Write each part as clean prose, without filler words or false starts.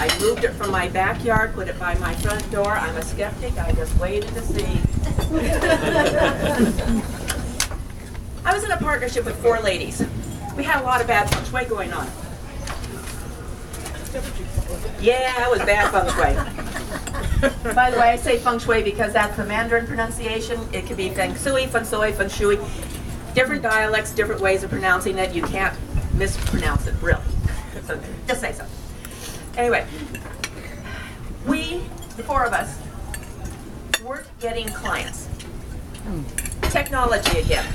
I moved it from my backyard, put it by my front door. I'm a skeptic. I just waited to see. I was in a partnership with 4 ladies. We had a lot of bad feng shui going on. Yeah, it was bad feng shui. By the way, I say feng shui because that's the Mandarin pronunciation. It could be feng shui, feng shui, feng shui. Different dialects, different ways of pronouncing it. You can't mispronounce it, really. So just say so. Anyway, we, the 4 of us, weren't getting clients. Technology again.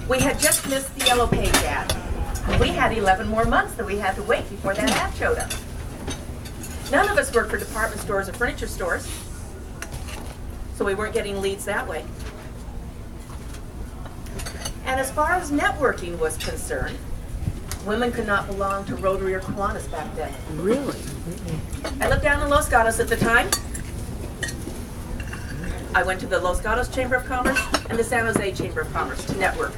We had just missed the yellow page ad. We had 11 more months that we had to wait before that ad showed up. None of us worked for department stores or furniture stores, so we weren't getting leads that way. And as far as networking was concerned, women could not belong to Rotary or Kiwanis back then. Really? I lived down in Los Gatos at the time. I went to the Los Gatos Chamber of Commerce and the San Jose Chamber of Commerce to network.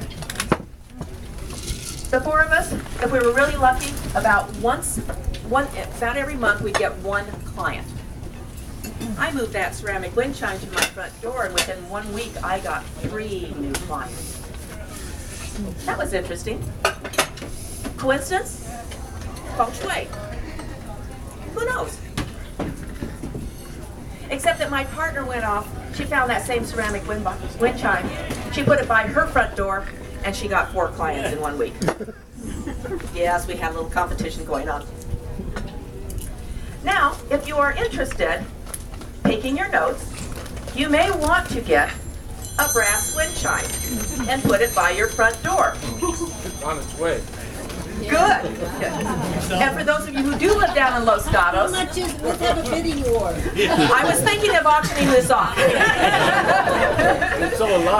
The 4 of us, if we were really lucky, about every month we'd get 1 client. I moved that ceramic wind chime to my front door, and within 1 week I got 3 new clients. That was interesting. Coincidence? Feng shui. Who knows? Except that my partner went off. She found that same ceramic wind chime. She put it by her front door, and she got 4 clients in 1 week. Yes, we had a little competition going on. Now, if you are interested, taking your notes, you may want to get a brass wind chime and put it by your front door. On its way. Good. And for those of you who do live down in Los Gatos, Let's have a bidding war. I was thinking of auctioning this off.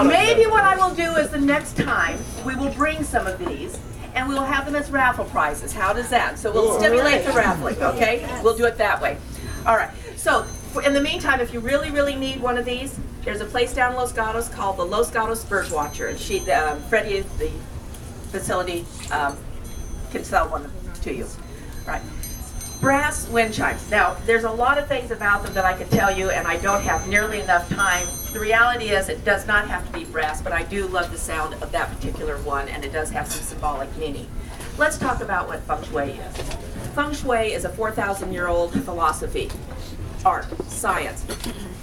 Maybe what I will do is the next time we will bring some of these and we will have them as raffle prizes. How does that? So we'll stimulate the raffling, okay? We'll do it that way. All right. So in the meantime, if you really, really need one of these, there's a place down in Los Gatos called the Los Gatos Bird Watcher, and Freddie, the facility, can sell one to you. Right. Brass wind chimes. Now, there's a lot of things about them that I could tell you, and I don't have nearly enough time. The reality is it does not have to be brass, but I do love the sound of that particular one, and it does have some symbolic meaning. Let's talk about what Feng Shui is. Feng Shui is a 4,000-year-old philosophy, art, science,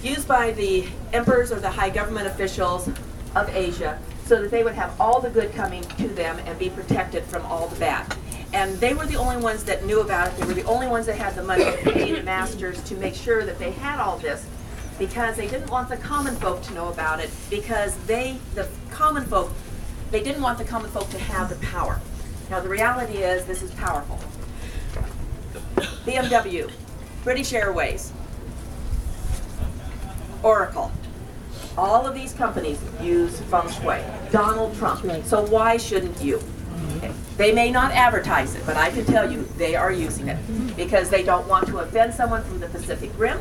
used by the emperors or the high government officials of Asia so that they would have all the good coming to them and be protected from all the bad. And they were the only ones that knew about it. They were the only ones that had the money to pay the masters to make sure that they had all this, because they didn't want the common folk to know about it, because they didn't want the common folk to have the power. Now the reality is this is powerful. BMW, British Airways, Oracle, all of these companies use Feng Shui. Donald Trump. So why shouldn't you? Okay. They may not advertise it, but I can tell you they are using it because they don't want to offend someone from the Pacific Rim,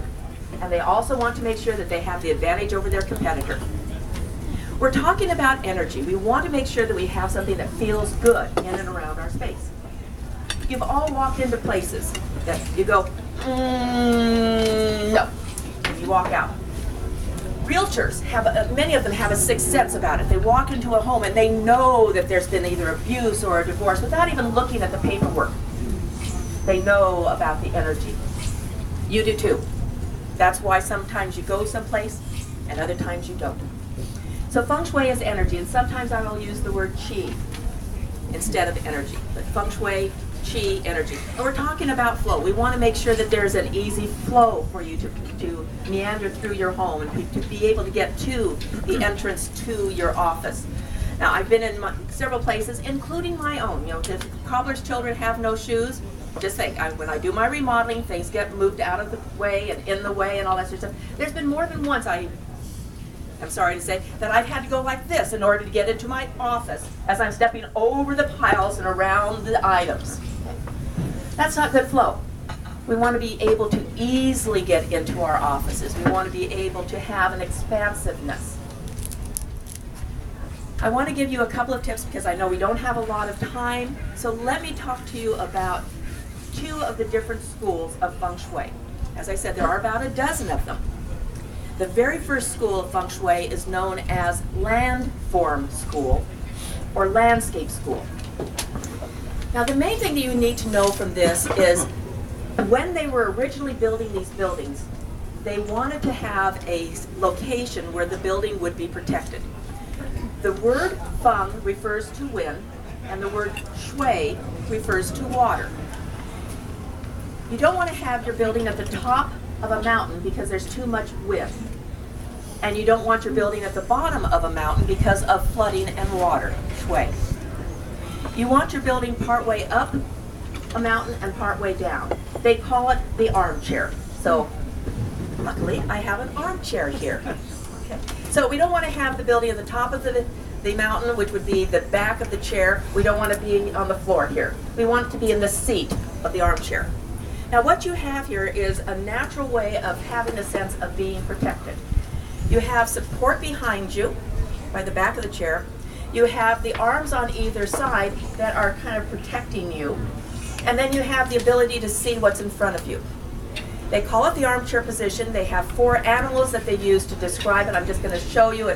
and they also want to make sure that they have the advantage over their competitor. We're talking about energy. We want to make sure that we have something that feels good in and around our space. You've all walked into places that you go, no, and you walk out. Realtors many of them have a sixth sense about it. They walk into a home and they know that there's been either abuse or a divorce without even looking at the paperwork. They know about the energy. You do too. That's why sometimes you go someplace and other times you don't. So Feng Shui is energy, and sometimes I will use the word Qi instead of energy. But Feng Shui, Qi, energy. And we're talking about flow. We want to make sure that there's an easy flow for you to meander through your home and to be able to get to the entrance to your office. Now, I've been in several places, including my own. You know, if cobbler's children have no shoes, just think, when I do my remodeling, things get moved out of the way and in the way and all that sort of stuff. There's been more than once, I'm sorry to say, that I've had to go like this in order to get into my office as I'm stepping over the piles and around the items. That's not good flow. We want to be able to easily get into our offices. We want to be able to have an expansiveness. I want to give you a couple of tips because I know we don't have a lot of time. So let me talk to you about two of the different schools of Feng Shui. As I said, there are about a dozen of them. The very first school of Feng Shui is known as Landform School or Landscape School. Now, the main thing that you need to know from this is when they were originally building these buildings, they wanted to have a location where the building would be protected. The word Feng refers to wind, and the word Shui refers to water. You don't want to have your building at the top of a mountain because there's too much wind. And you don't want your building at the bottom of a mountain because of flooding and water, Shui. You want your building partway up a mountain and partway down. They call it the armchair. So luckily I have an armchair here. Okay. So we don't want to have the building at the top of the mountain, which would be the back of the chair. We don't want to be on the floor here. We want it to be in the seat of the armchair. Now what you have here is a natural way of having a sense of being protected. You have support behind you by the back of the chair. You have the arms on either side that are kind of protecting you. And then you have the ability to see what's in front of you. They call it the armchair position. They have 4 animals that they use to describe it. I'm just going to show you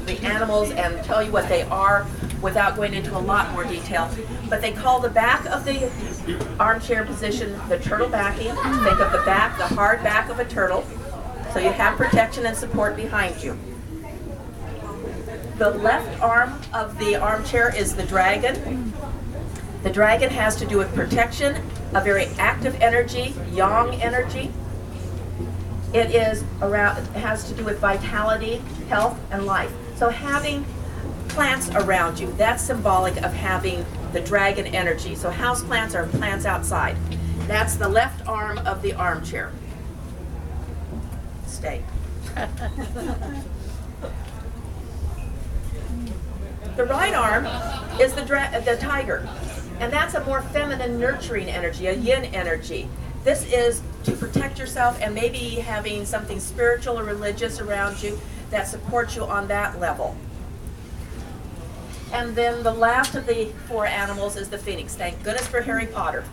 the animals and tell you what they are without going into a lot more detail. But they call the back of the armchair position the turtle backing. Think of the back, the hard back of a turtle. So you have protection and support behind you. The left arm of the armchair is the dragon. The dragon has to do with protection, a very active energy, yang energy. It has to do with vitality, health, and life. So having plants around you, that's symbolic of having the dragon energy. So house plants are plants outside. That's the left arm of the armchair. Stay. The right arm is the tiger, and that's a more feminine, nurturing energy, a yin energy. This is to protect yourself and maybe having something spiritual or religious around you that supports you on that level. And then the last of the 4 animals is the phoenix. Thank goodness for Harry Potter.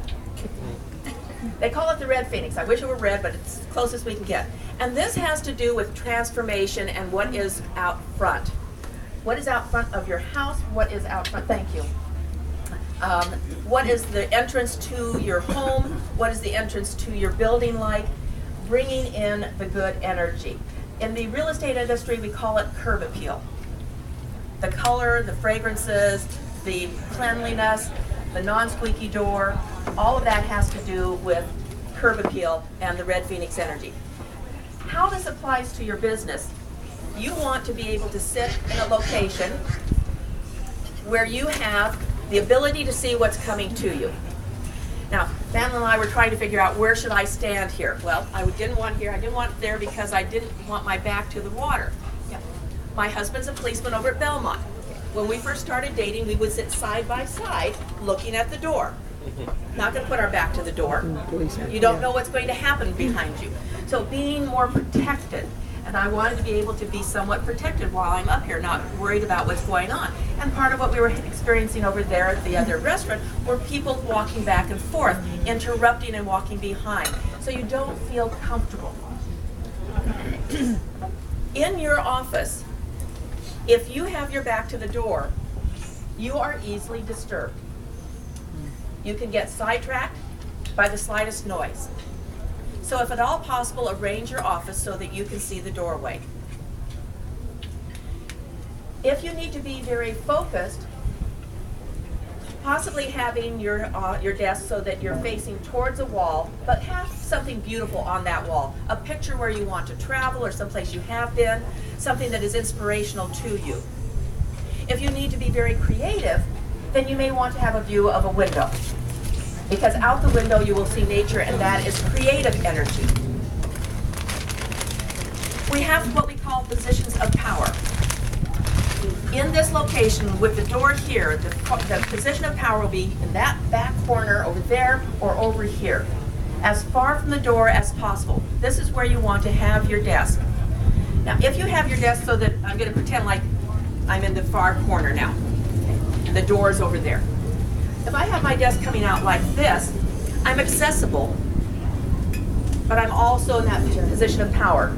They call it the red phoenix. I wish it were red, but it's the closest we can get. And this has to do with transformation and what is out front. What is out front of your house? What is out front? Thank you. What is the entrance to your home? What is the entrance to your building like? Bringing in the good energy. In the real estate industry, we call it curb appeal. The color, the fragrances, the cleanliness, the non-squeaky door, all of that has to do with curb appeal and the red phoenix energy. How this applies to your business, you want to be able to sit in a location where you have the ability to see what's coming to you. Now, Madeline and I were trying to figure out where should I stand here. Well, I didn't want here. I didn't want it there because I didn't want my back to the water. Yeah. My husband's a policeman over at Belmont. When we first started dating, we would sit side by side looking at the door. Not going to put our back to the door. You don't know what's going to happen behind you. So being more protected. And I wanted to be able to be somewhat protected while I'm up here, not worried about what's going on. And part of what we were experiencing over there at the other restaurant were people walking back and forth, interrupting and walking behind. So you don't feel comfortable. In your office, if you have your back to the door, you are easily disturbed. You can get sidetracked by the slightest noise. So if at all possible, arrange your office so that you can see the doorway. If you need to be very focused, possibly having your desk so that you're facing towards a wall, but have something beautiful on that wall. A picture where you want to travel or someplace you have been, something that is inspirational to you. If you need to be very creative, then you may want to have a view of a window. Because out the window you will see nature, and that is creative energy. We have what we call positions of power. In this location, with the door here, the position of power will be in that back corner over there or over here. As far from the door as possible. This is where you want to have your desk. Now, if you have your desk so that, I'm going to pretend like I'm in the far corner now. The door is over there. If I have my desk coming out like this, I'm accessible, but I'm also in that position of power.